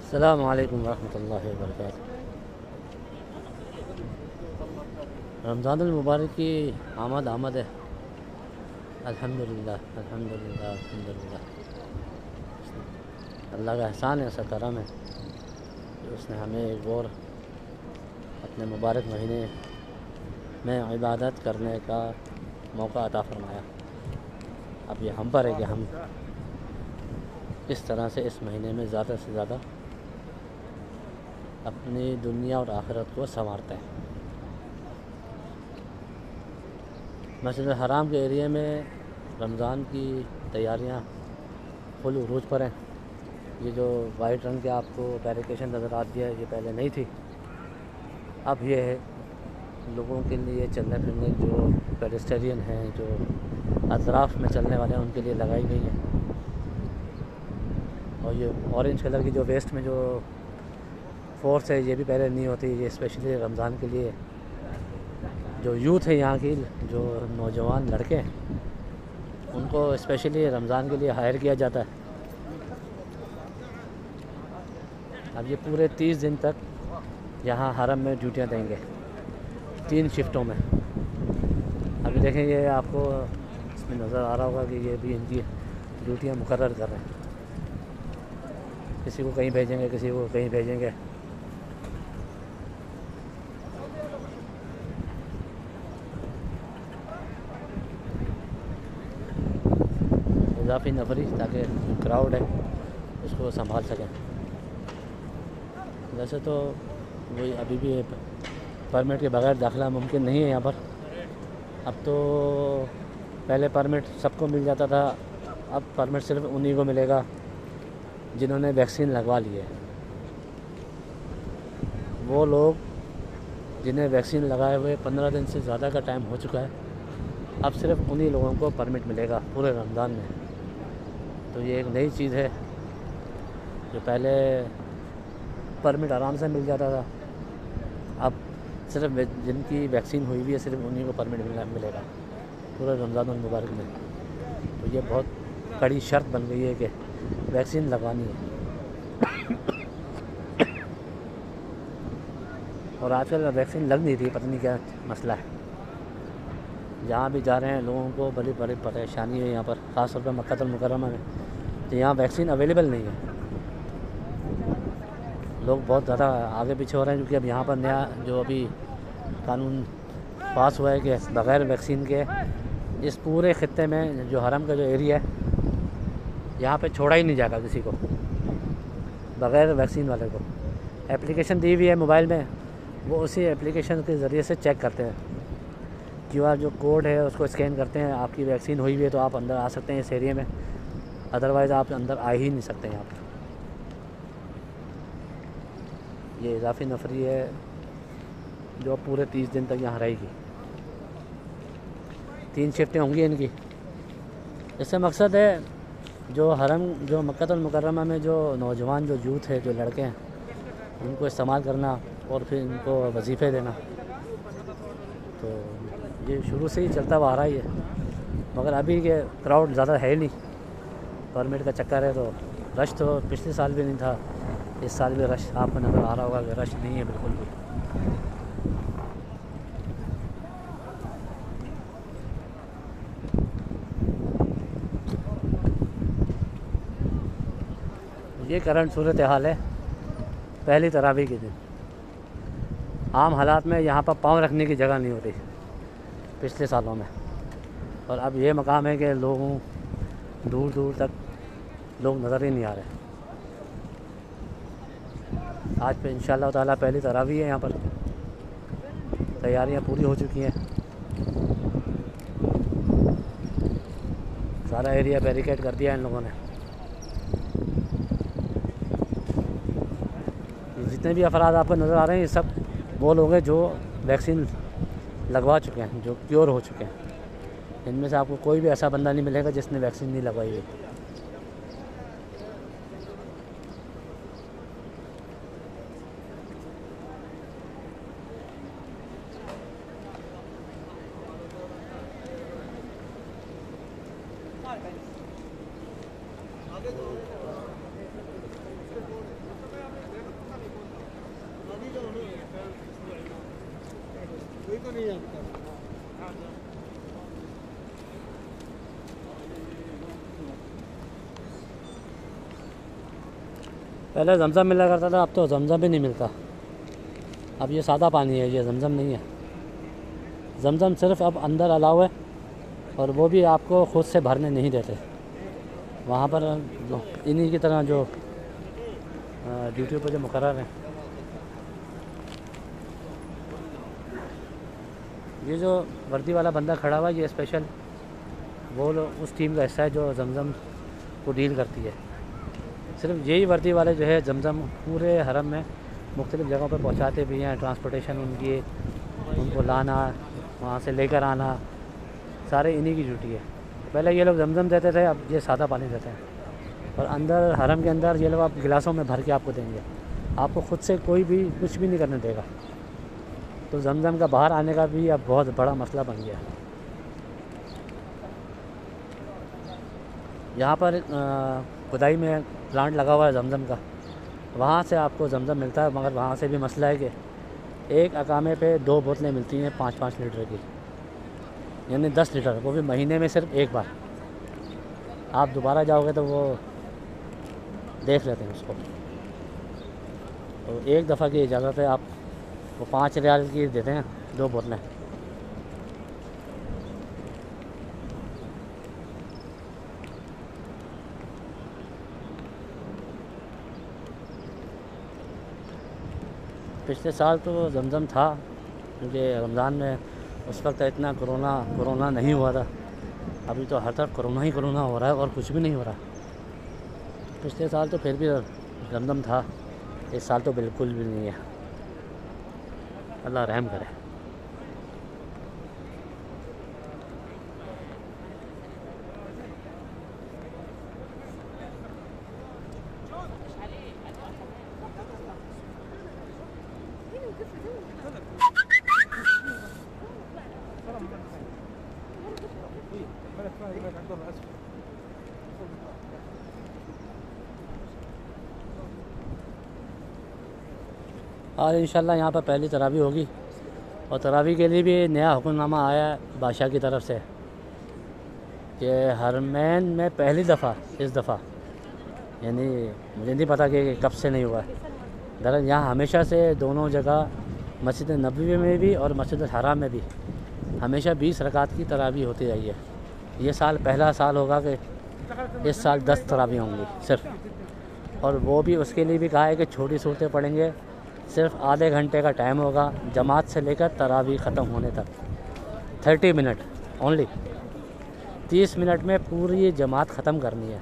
अस्सलामु अलैकुम रहमतुल्लाहि व बरकातुहू। रमज़ानुल मुबारक की आमद है। अल्हम्दुलिल्लाह अल्हम्दुलिल्लाह अल्हम्दुलिल्लाह। अल्लाह का एहसान है, ऐसा करम है कि उसने हमें एक और अपने मुबारक महीने में इबादत करने का मौका अता फरमाया। अब ये हम पर है कि हम इस तरह से इस महीने में ज़्यादा से ज़्यादा अपनी दुनिया और आखिरत को संवारते हैं। मस्जिद हराम के एरिया में रमज़ान की तैयारियां फुल उरूज पर हैं। ये जो वाइट रंग के आपको बैरिकेशन नज़र आती है, ये पहले नहीं थी, अब ये है लोगों के लिए चलने फिरने, जो पेडेस्टेरियन हैं, जो अतराफ़ में चलने वाले हैं, उनके लिए लगाई गई है। और ये ऑरेंज कलर की जो वेस्ट में जो फोर्स है, ये भी पहले नहीं होती। ये स्पेशली रमज़ान के लिए जो यूथ है यहाँ की, जो नौजवान लड़के हैं, उनको स्पेशली रमज़ान के लिए हायर किया जाता है। अब ये पूरे 30 दिन तक यहाँ हरम में ड्यूटियाँ देंगे, 3 शिफ्टों में। अभी देखें, ये आपको इसमें नज़र आ रहा होगा कि ये भी इनकी ड्यूटियाँ मुकर्रर कर रहे हैं। किसी को कहीं भेजेंगे, किसी को कहीं भेजेंगे। इजाफी नफरी, ताकि क्राउड है उसको संभाल सकें। वैसे तो वही अभी भी परमिट के बगैर दाखिला मुमकिन नहीं है यहाँ पर। अब तो पहले परमिट सबको मिल जाता था, अब परमिट सिर्फ उन्हीं को मिलेगा जिन्होंने वैक्सीन लगवा ली है। वो लोग जिन्हें वैक्सीन लगाए हुए 15 दिन से ज़्यादा का टाइम हो चुका है, अब सिर्फ उन्हीं लोगों को परमिट मिलेगा पूरे रमज़ान में। तो ये एक नई चीज़ है। जो पहले परमिट आराम से मिल जाता था, अब सिर्फ जिनकी वैक्सीन हुई हुई है, सिर्फ उन्हीं को परमिट मिलेगा पूरे रमज़ानुल मुबारक में। तो ये बहुत कड़ी शर्त बन गई है कि वैक्सीन लगवानी है। और आजकल वैक्सीन लग नहीं रही, पता नहीं क्या मसला है। जहाँ भी जा रहे हैं लोगों को बड़ी बड़ी परेशानी है यहाँ पर, ख़ास तौर पर मक्कातुल मुकर्रमा में। तो यहाँ वैक्सीन अवेलेबल नहीं है। लोग बहुत ज़्यादा आगे पीछे हो रहे हैं, क्योंकि अब यहाँ पर नया जो अभी कानून पास हुआ है कि बग़ैर वैक्सीन के इस पूरे ख़ित्ते में जो हरम का जो एरिया है, यहाँ पे छोड़ा ही नहीं जाएगा किसी को बग़ैर वैक्सीन वाले को। एप्लीकेशन दी हुई है मोबाइल में, वो उसी एप्लीकेशन के ज़रिए से चेक करते हैं। QR जो कोड है उसको स्कैन करते हैं, आपकी वैक्सीन हुई हुई है तो आप अंदर आ सकते हैं इस एरिया में, अदरवाइज़ आप अंदर आ ही नहीं सकते यहाँ पर। ये इजाफी नफरी है जो पूरे 30 दिन तक यहाँ रहेगी। 3 शिफ्टें होंगी इनकी। इससे मकसद है जो हरम, जो मक्कातुल मुकर्रमा में जो नौजवान, जो यूथ है, जो लड़के हैं, उनको इस्तेमाल करना और फिर इनको वजीफ़े देना। तो ये शुरू से ही चलता हुआ आ रहा ही है, मगर अभी के क्राउड ज़्यादा है नहीं, परमिट का चक्कर है। तो रश तो पिछले साल भी नहीं था, इस साल भी रश आपको नज़र आ रहा होगा कि रश नहीं है बिल्कुल भी। ये करंट सूरत हाल है पहली तरावी के दिन। आम हालात में यहाँ पर पाँव रखने की जगह नहीं होती पिछले सालों में, और अब ये मकाम है कि लोगों दूर दूर तक लोग नज़र ही नहीं आ रहे। आज पे इंशाअल्लाह ताला पहली तरावी है। यहाँ पर तैयारियाँ पूरी हो चुकी हैं। सारा एरिया बैरिकेड कर दिया इन लोगों ने। जितने भी अफराद आपको नज़र आ रहे हैं ये सब वो लोग हैं जो वैक्सीन लगवा चुके हैं, जो क्योर हो चुके हैं। इनमें से आपको कोई भी ऐसा बंदा नहीं मिलेगा जिसने वैक्सीन नहीं लगवाई हुई। पहले जमज़म मिला करता था, अब तो जमज़म भी नहीं मिलता। अब ये सादा पानी है, ये जमज़म नहीं है। जमज़म सिर्फ अब अंदर अलाउ है, और वो भी आपको ख़ुद से भरने नहीं देते। वहाँ पर इन्हीं की तरह जो ड्यूटी पर जो मुकर्रर हैं, ये जो वर्दी वाला बंदा खड़ा हुआ है ये स्पेशल वो उस टीम का हिस्सा है जो जमज़म को डील करती है। सिर्फ यही वर्दी वाले जो है जमज़म पूरे हरम में मुख्तलिफ़ जगहों पर पहुंचाते भी हैं। ट्रांसपोर्टेशन उनकी, उनको लाना, वहाँ से लेकर आना, सारे इन्हीं की ड्यूटी है। पहले ये लोग जमज़म देते थे, अब ये सादा पानी देते हैं। और अंदर हरम के अंदर ये लोग आप गिलासों में भर के आपको देंगे। आपको ख़ुद से कोई भी कुछ भी नहीं करने देगा। तो जमज़म का बाहर आने का भी अब बहुत बड़ा मसला बन गया। यहाँ पर खुदाई में प्लांट लगा हुआ है जमज़म का, वहाँ से आपको जमज़म मिलता है। मगर वहाँ से भी मसला है कि एक अकामे पे 2 बोतलें मिलती हैं 5-5 लीटर की, यानी 10 लीटर, वो भी महीने में सिर्फ एक बार। आप दोबारा जाओगे तो वो देख लेते हैं उसको। तो एक दफ़ा की इजाज़त है, आप वो 5 रियाल की देते हैं 2 बोतलें। पिछले साल तो जमज़म था, क्योंकि रमज़ान में उस वक्त इतना कोरोना नहीं हुआ था। अभी तो हर तरफ कोरोना हो रहा है और कुछ भी नहीं हो रहा। पिछले साल तो फिर भी जमज़म था, इस साल तो बिल्कुल भी नहीं है। अल्लाह रहम करे। और इंशाल्लाह यहाँ पर पहली तरावी होगी, और तरावी के लिए भी नया हुक्मनामा आया है बादशाह की तरफ से कि हरमैन में पहली दफ़ा इस दफ़ा, यानी मुझे नहीं पता कि कब से नहीं हुआ है। दरअसल यहाँ हमेशा से दोनों जगह, मस्जिद नबवी में भी और मस्जिद हराम में भी, हमेशा 20 रकात की तरावी होती रही है। ये साल पहला साल होगा कि इस साल 10 तरावी होंगी सिर्फ, और वो भी उसके लिए भी कहा है कि छोटी सूरतें पढ़ेंगे। सिर्फ आधे घंटे का टाइम होगा जमात से लेकर तरावी ख़त्म होने तक, 30 मिनट ओनली। 30 मिनट में पूरी जमात ख़त्म करनी है।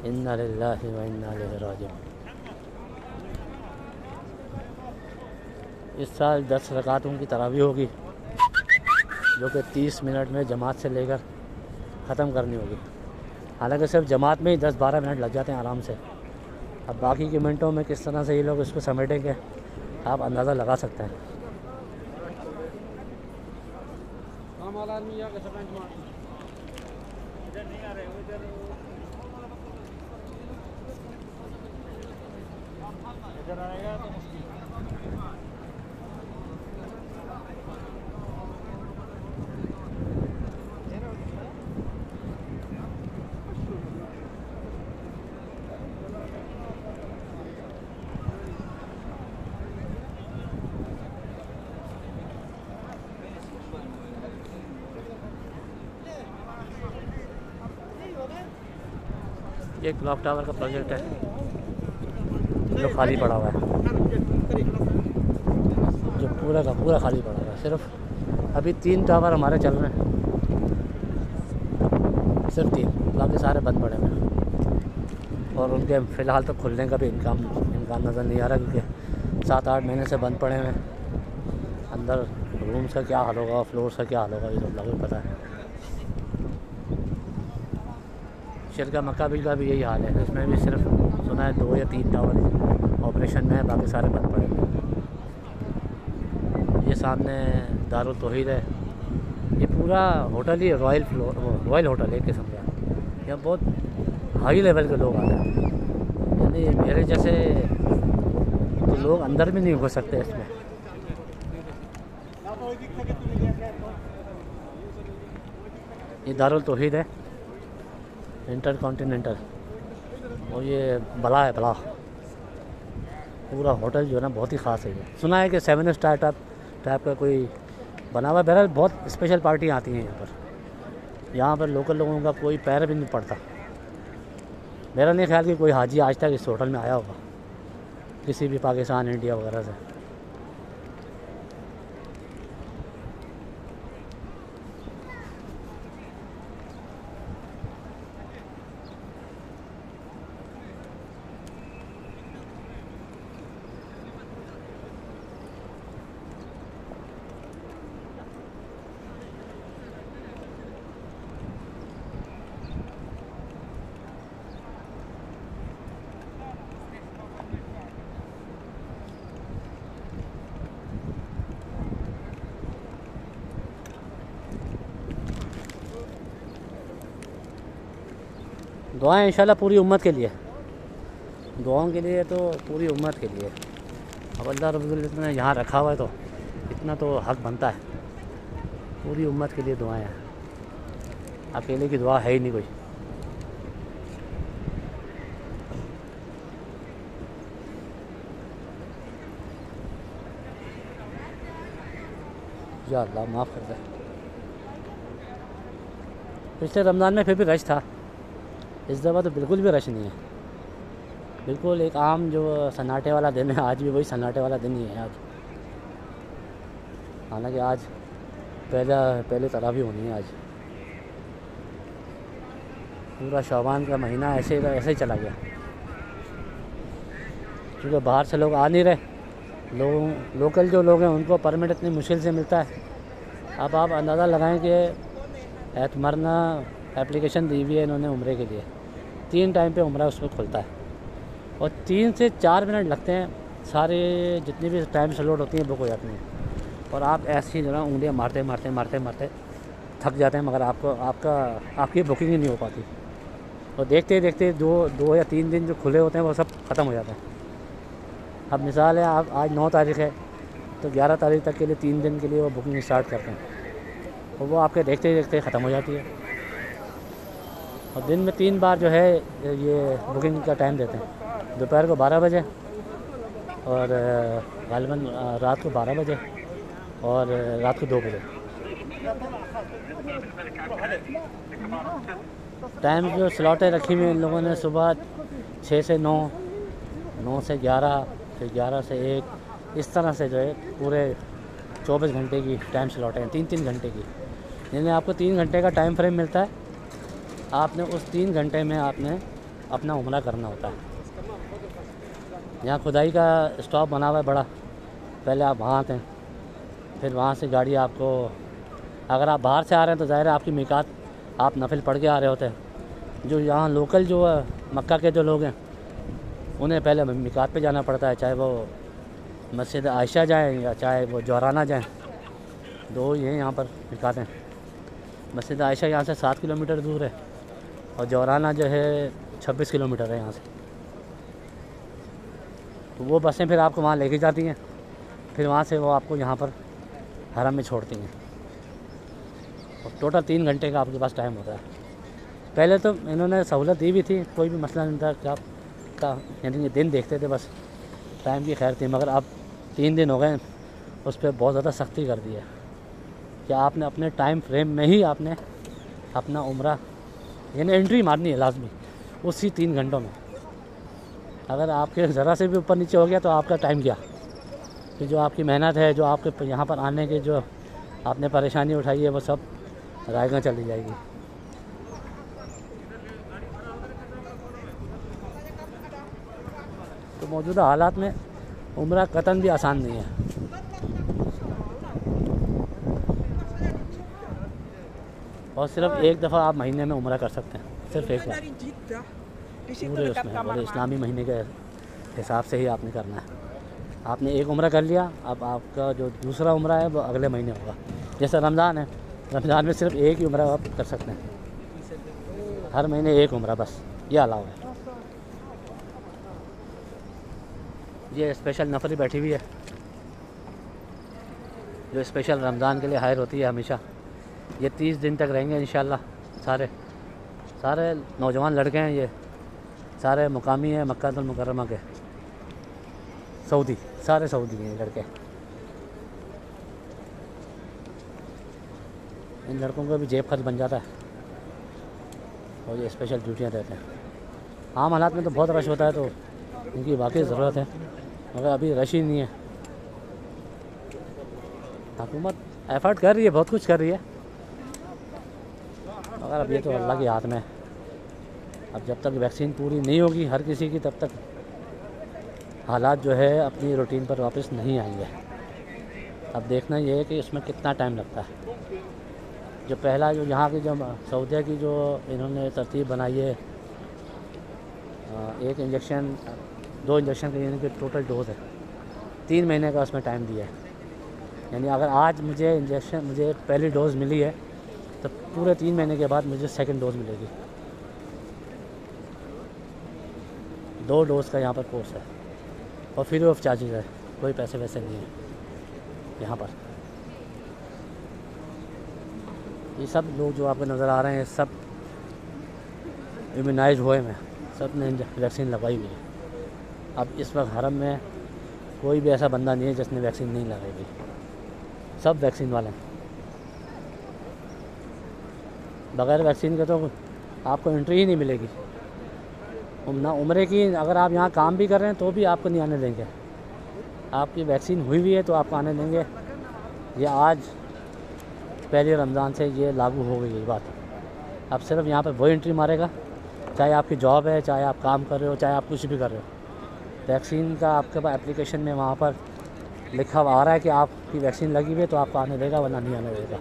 इन्ना लिल्लाहि व इन्ना इलैहि राजिऊन। इस साल 10 रकातों की तरावी होगी, जो कि 30 मिनट में जमात से लेकर ख़त्म करनी होगी। हालांकि सिर्फ जमात में ही 10-12 मिनट लग जाते हैं आराम से। अब बाकी के मिनटों में किस तरह से ये लोग इसको समेटेंगे आप अंदाज़ा लगा सकते हैं। ये क्लॉक टावर का प्रोजेक्ट है जो खाली पड़ा हुआ है, जो पूरा का पूरा खाली पड़ा हुआ है। सिर्फ अभी 3 टावर हमारे चल रहे हैं, सिर्फ 3, बाकी सारे बंद पड़े हुए हैं। और उनके फ़िलहाल तो खुलने का भी इम्कान नज़र नहीं आ रहा, क्योंकि 7-8 महीने से बंद पड़े हुए हैं। अंदर रूम्स का क्या हाल होगा, फ्लोर्स का क्या हाल होगा, ये तो अल्लाह को पता है। शिरका मक्का बिल का भी यही हाल है, इसमें भी सिर्फ सुना है 2 या 3 टावर ऑपरेशन में है, बाकी सारे बंद पड़े हुए हैं। ये सामने दारुल तौहीद है, ये पूरा होटल ही रॉयल होटल है एक किस्म का। यहाँ बहुत हाई लेवल के लोग आते हैं, यानी मेरे जैसे तो लोग अंदर भी नहीं घुस सकते इसमें। ये दारुल तौहीद है इंटरकॉन्टिनेंटल, और ये बला है बला। पूरा होटल जो है ना बहुत ही ख़ास है। ये सुना है कि 7 स्टार टाइप का कोई बना हुआ। बहरहाल बहुत स्पेशल पार्टियाँ आती हैं यहाँ पर लोकल लोगों का कोई पैर भी नहीं पड़ता। मेरा नहीं ख्याल कि कोई हाजी आज तक इस होटल में आया होगा, किसी भी पाकिस्तान, इंडिया वगैरह से। दुआएं इंशाल्लाह पूरी उम्मत के लिए, दुआओं के लिए तो पूरी उम्मत के लिए। अब अल्लाह रब्बुल इज़्ज़त ने यहाँ रखा हुआ है तो इतना तो हक बनता है। पूरी उम्मत के लिए दुआएं हैं, अकेले की दुआ है ही नहीं कोई। या अल्लाह माफ़ कर दे। पिछले रमज़ान में फिर भी रश था, इस दफ़ा तो बिल्कुल भी रश नहीं है। बिल्कुल एक आम जो सन्नाटे वाला दिन है, आज भी वही सन्नाटे वाला दिन ही है आज। हालांकि आज पहले तरावी होनी है। आज पूरा शाबान का महीना ऐसे ही चला गया, क्योंकि बाहर से लोग आ नहीं रहे। लोकल जो लोग हैं उनको परमिट इतनी मुश्किल से मिलता है। अब आप अंदाज़ा लगाएं कि एतमरना एप्लीकेशन दी हुई है इन्होंने उम्रे के लिए, 3 टाइम पे उम्रा उसमें खुलता है, और 3 से 4 मिनट लगते हैं, सारे जितनी भी टाइम स्लॉट होती हैं बुक हो जाती हैं। और आप ऐसी जो ना उंगलियाँ मारते थक जाते हैं, मगर आपकी बुकिंग ही नहीं हो पाती। और देखते देखते 2 या 3 दिन जो खुले होते हैं वो सब ख़त्म हो जाते हैं। अब मिसाल है, आप आज 9 तारीख़ है तो 11 तारीख़ तक के लिए 3 दिन के लिए वो बुकिंग स्टार्ट करते हैं, और वो आपके देखते देखते ख़त्म हो जाती है। और दिन में 3 बार जो है ये बुकिंग का टाइम देते हैं, दोपहर को 12 बजे, और गालिबन रात को 12 बजे, और रात को 2 बजे। टाइम जो स्लॉटें रखी हुई इन लोगों ने, सुबह 6 से 9, 9 से 11, फिर 11 से 1, इस तरह से जो है पूरे 24 घंटे की टाइम स्लॉटें हैं, 3-3 घंटे की। यानी आपको 3 घंटे का टाइम फ्रेम मिलता है, आपने उस 3 घंटे में आपने अपना उम्रा करना होता है। यहाँ खुदाई का स्टॉप बना हुआ है बड़ा, पहले आप वहाँ आते हैं, फिर वहाँ से गाड़ी आपको, अगर आप बाहर से आ रहे हैं तो ज़ाहिर है आपकी मिकात आप नफिल पढ़ के आ रहे होते हैं। जो यहाँ लोकल जो मक्का के जो लोग हैं उन्हें पहले मिकात पे जाना पड़ता है, चाहे वो मस्जिद आयशा जाएँ या चाहे वो जोराना जाएँ, 2 ही हैं यहाँ पर मिकातें। मस्जिद आयशा यहाँ से 7 किलोमीटर दूर है, और जोराना जो है 26 किलोमीटर है यहाँ से। तो वो बसें फिर आपको वहाँ लेके जाती हैं, फिर वहाँ से वो आपको यहाँ पर हरम में छोड़ती हैं, और टोटल 3 घंटे का आपके पास टाइम होता है। पहले तो इन्होंने सहूलत दी भी थी, कोई भी मसला नहीं था क्या का, यानी कि दिन देखते थे बस, टाइम की खैर थी। मगर अब 3 दिन हो गए, उस पर बहुत ज़्यादा सख्ती कर दी है कि आपने अपने टाइम फ्रेम में ही आपने अपना उम्रा यानी एंट्री मारनी है लाजमी। उसी 3 घंटों में। अगर आपके ज़रा से भी ऊपर नीचे हो गया तो आपका टाइम गया, कि जो आपकी मेहनत है, जो आपके यहाँ पर आने के जो आपने परेशानी उठाई है, वो सब रायगा चली जाएगी। तो मौजूदा हालात में उम्रा कतन भी आसान नहीं है। और सिर्फ एक दफ़ा आप महीने में उम्रा कर सकते हैं, सिर्फ एक बार पूरे उसमें। और इस्लामी महीने के हिसाब से ही आपने करना है। आपने एक उम्रा कर लिया, अब आपका जो दूसरा उम्रा है वो अगले महीने होगा। जैसे रमज़ान है, रमज़ान में सिर्फ एक ही उम्रा आप कर सकते हैं, हर महीने एक उम्रा बस, ये अलाउ है। ये स्पेशल नफरी बैठी हुई है, जो स्पेशल रमज़ान के लिए हायर होती है हमेशा। ये 30 दिन तक रहेंगे इंशाल्लाह। सारे नौजवान लड़के हैं, ये सारे मुकामी हैं मक्का मुकर्रमा के, सऊदी, सारे सऊदी हैं ये लड़के। इन लड़कों का भी जेब खर्च बन जाता है और ये स्पेशल ड्यूटियाँ देते हैं। आम हालात में तो बहुत रश होता है, तो इनकी वाकई ज़रूरत है, मगर अभी रश ही नहीं है। हुकूमत एफर्ट कर रही है, बहुत कुछ कर रही है, मगर अब ये तो अल्लाह के हाथ में है। अब जब तक वैक्सीन पूरी नहीं होगी हर किसी की, तब तक हालात जो है अपनी रूटीन पर वापस नहीं आएंगे। अब देखना ये है कि इसमें कितना टाइम लगता है। जो पहला जो यहाँ की जो सऊदिया की जो इन्होंने तरतीब बनाई है, 1 इंजेक्शन 2 इंजेक्शन का यानी कि टोटल डोज है, 3 महीने का उसमें टाइम दिया है। यानी अगर आज मुझे पहली डोज़ मिली है तो पूरे 3 महीने के बाद मुझे सेकंड डोज़ मिलेगी। 2 डोज़ का यहाँ पर कोर्स है और फ्री ऑफ चार्जेज है, कोई पैसे वैसे नहीं है यहाँ पर। ये सब लोग जो आपको नज़र आ रहे हैं सब इम्यूनाइज हुए हैं, सब ने वैक्सीन लगवाई हुई है। अब इस वक्त हरम में कोई भी ऐसा बंदा नहीं है जिसने वैक्सीन नहीं लगाई हुई, सब वैक्सीन वाले हैं। बग़ैर वैक्सीन के तो आपको एंट्री ही नहीं मिलेगी ना उम्रे की। अगर आप यहाँ काम भी कर रहे हैं तो भी आपको नहीं आने देंगे। आपकी वैक्सीन हुई हुई है तो आपको आने देंगे। ये आज पहले रमज़ान से ये लागू हो गई ये बात। अब सिर्फ यहाँ पर वो एंट्री मारेगा, चाहे आपकी जॉब है, चाहे आप काम कर रहे हो, चाहे आप कुछ भी कर रहे हो। वैक्सीन का आपके पास एप्लीकेशन में वहाँ पर लिखा हुआ आ रहा है कि आपकी वैक्सीन लगी हुई है तो आपको आने देगा, वरना नहीं आने देगा।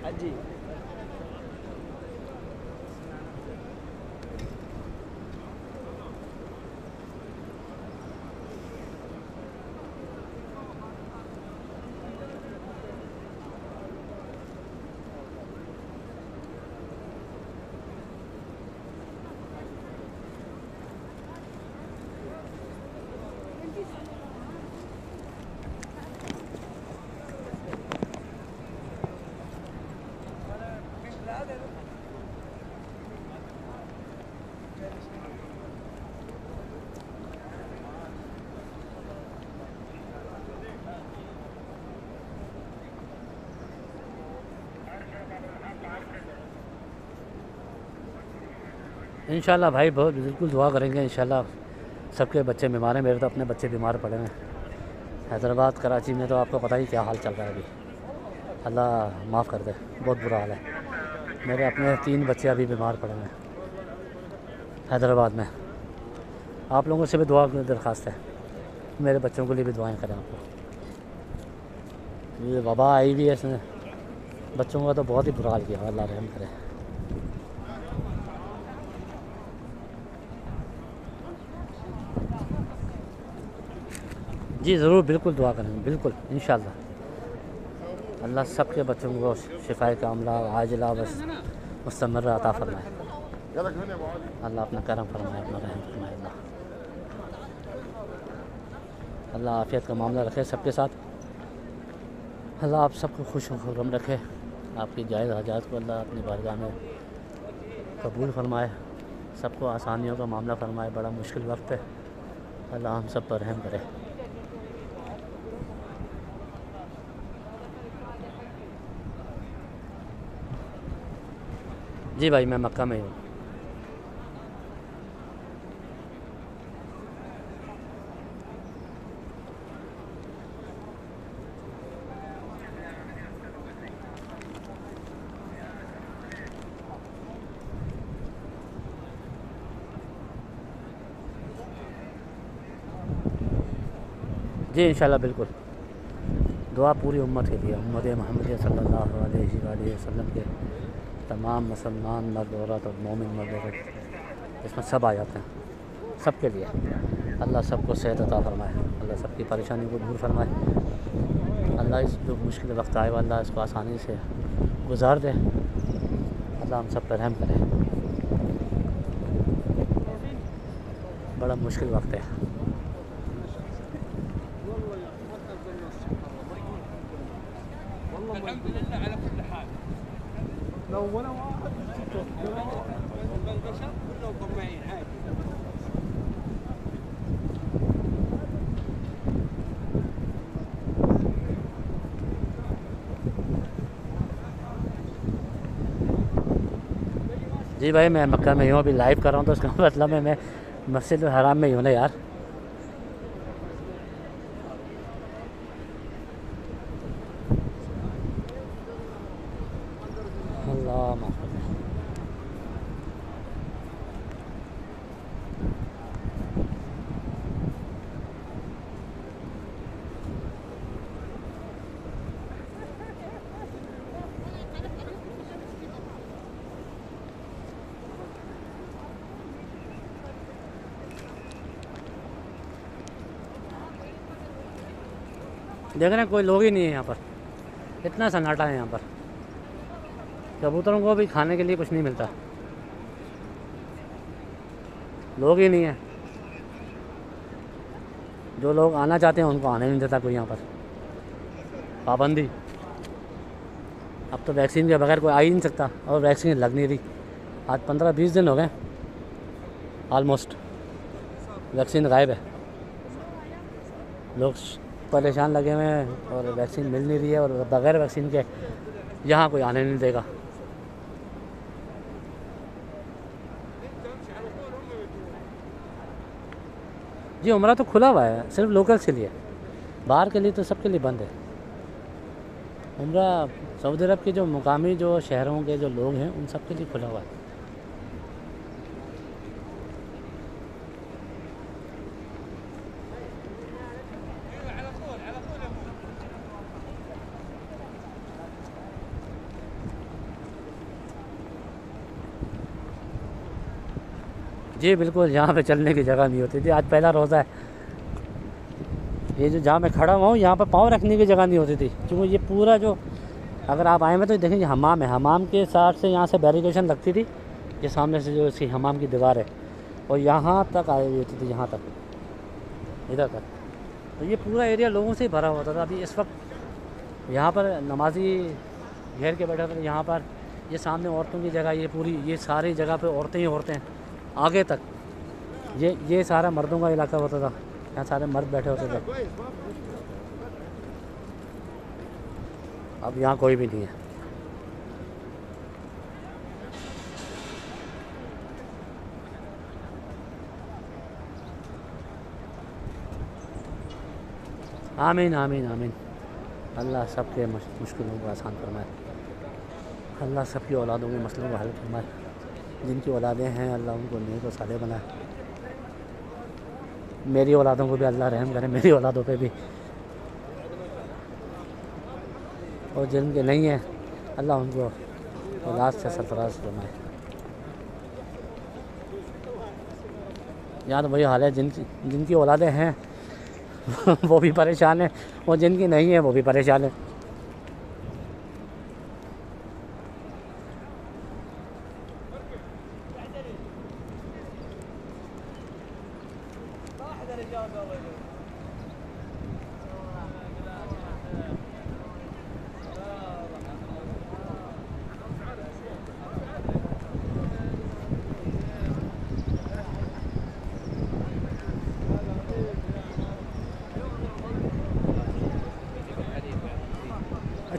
हाजी इंशाल्लाह भाई बहुत बिल्कुल दुआ करेंगे। इंशाल्लाह सबके बच्चे बीमार हैं, मेरे तो अपने बच्चे बीमार पड़े हैं। हैदराबाद कराची में तो आपको पता ही क्या हाल चल रहा है अभी। अल्लाह माफ़ कर दे, बहुत बुरा हाल है। मेरे अपने 3 बच्चे अभी बीमार पड़े हैं हैदराबाद में। आप लोगों से भी दुआ की दरख्वास्त है, मेरे बच्चों के लिए भी दुआएं करें आपको। ये वबा आई भी है, इसने बच्चों का तो बहुत ही बुरा हाल किया, अल्लाह रहम करे। जी ज़रूर, बिल्कुल दुआ करेंगे, बिल्कुल इंशाल्लाह। अल्लाह सबके बच्चों को शिफाए कामला आजिला बस मुस्तमर अता फरमाए। अल्लाह अपना करम फरमाए, अपना रहम फरमाए। अल्लाह आफ़ियत का मामला रखे सबके साथ। अल्लाह आप सबको खुश खुर्रम रखे, आपकी जायज़ हाजात को अल्लाह अपनी बारगाह में कबूल फरमाए, सबको आसानियों का मामला फरमाए। बड़ा मुश्किल वक्त है, अल्लाह हम सब पर रहम करे। जी भाई, मैं मक्का में हूँ। जी इंशाल्लाह बिल्कुल, दुआ पूरी उम्मत के लिए, उम्मत मोहम्मद सल्लल्लाहु अलैहि वसल्लम के तमाम मुसलमान मर्द औरत और मोमिन मर्द औरत, इसमें सब आ जाते हैं, सब के लिए। अल्लाह सबको सेहत अता फरमाए, अल्लाह सबकी परेशानी को दूर फरमाए। अल्लाह इस जो मुश्किल वक्त आए, अल्लाह इसको आसानी से गुजार दे। अल्लाह हम सब पर रहम करे। बड़ा मुश्किल वक्त है। जी भाई, मैं मक्का में हूँ, अभी लाइव कर रहा हूँ, तो उसका मतलब है मैं मस्जिद हराम में ही हूँ ना यार। अल्लाह माफ़ करे। देख रहे हैं, कोई लोग ही नहीं है यहाँ पर, इतना सन्नाटा है यहाँ पर। कबूतरों को भी खाने के लिए कुछ नहीं मिलता, लोग ही नहीं है। जो लोग आना चाहते हैं उनको आने नहीं देता कोई यहाँ पर, पाबंदी। अब तो वैक्सीन के बगैर कोई आ ही नहीं सकता, और वैक्सीन लग नहीं रही। आज 15-20 दिन हो गए ऑलमोस्ट, वैक्सीन गायब है। लोग परेशान लगे हुए हैं और वैक्सीन मिल नहीं रही है, और बगैर वैक्सीन के यहाँ कोई आने नहीं देगा। जी उम्रा तो खुला हुआ है, सिर्फ लोकल्स के लिए, बाहर के लिए तो सबके लिए बंद है। उम्रा सऊदी अरब के जो मुकामी जो शहरों के जो लोग हैं उन सब के लिए खुला हुआ है। जी बिल्कुल, यहाँ पे चलने की जगह नहीं होती थी। आज पहला रोज़ा है, ये जो जहाँ मैं खड़ा हुआ हूँ यहाँ पर पाँव रखने की जगह नहीं होती थी, क्योंकि ये पूरा जो, अगर आप आए हुए तो देखेंगे हमाम है, हमाम के साथ से यहाँ से बैरिकेशन लगती थी, ये सामने से जो इसकी हमाम की दीवार है, और यहाँ तक आई हुई होती थी, यहाँ तक, इधर तक। तो ये पूरा एरिया लोगों से ही भरा होता था। अभी इस वक्त यहाँ पर नमाजी घेर के बैठे थे, यहाँ पर ये सामने औरतों की जगह, ये पूरी, ये सारी जगह पे औरतें ही औरतें, आगे तक ये सारा मर्दों का इलाका होता था, यहाँ सारे मर्द बैठे होते थे। अब यहाँ कोई भी नहीं है। आमीन आमीन आमीन। अल्लाह सबके मुश्किलों को आसान फरमाए, अल्लाह सबकी औलादों के मसलों को हल फरमाए। जिनकी औलादें हैं अल्लाह उनको नेक और साले बनाए। मेरी औलादों को भी अल्लाह रहम करे, मेरी औलादों पे भी, और जिनके नहीं है अल्लाह उनको औलाद से सरफराज फरमाए। यहाँ तो वही हाल है, जिनकी औलादें हैं वो भी परेशान है, और जिनकी नहीं है वो भी परेशान है।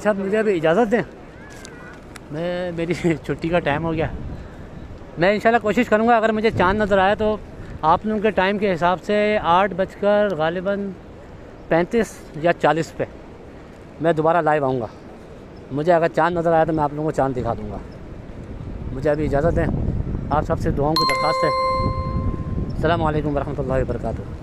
साहब मुझे अभी इजाज़त दें, मेरी छुट्टी का टाइम हो गया। मैं इंशाल्लाह कोशिश करूँगा अगर मुझे चाँद नज़र आया तो आप लोगों के टाइम के हिसाब से 8 बजकर गालिबन 35 या 40 पे मैं दोबारा लाइव आऊँगा। मुझे अगर चाँद नज़र आया तो मैं आप लोगों को चाँद दिखा दूँगा। मुझे अभी इजाज़त दें, आप सबसे दुआओं की दरख्वास्त है। अस्सलामु अलैकुम वरहमतुल्लाहि वबरकातुहू।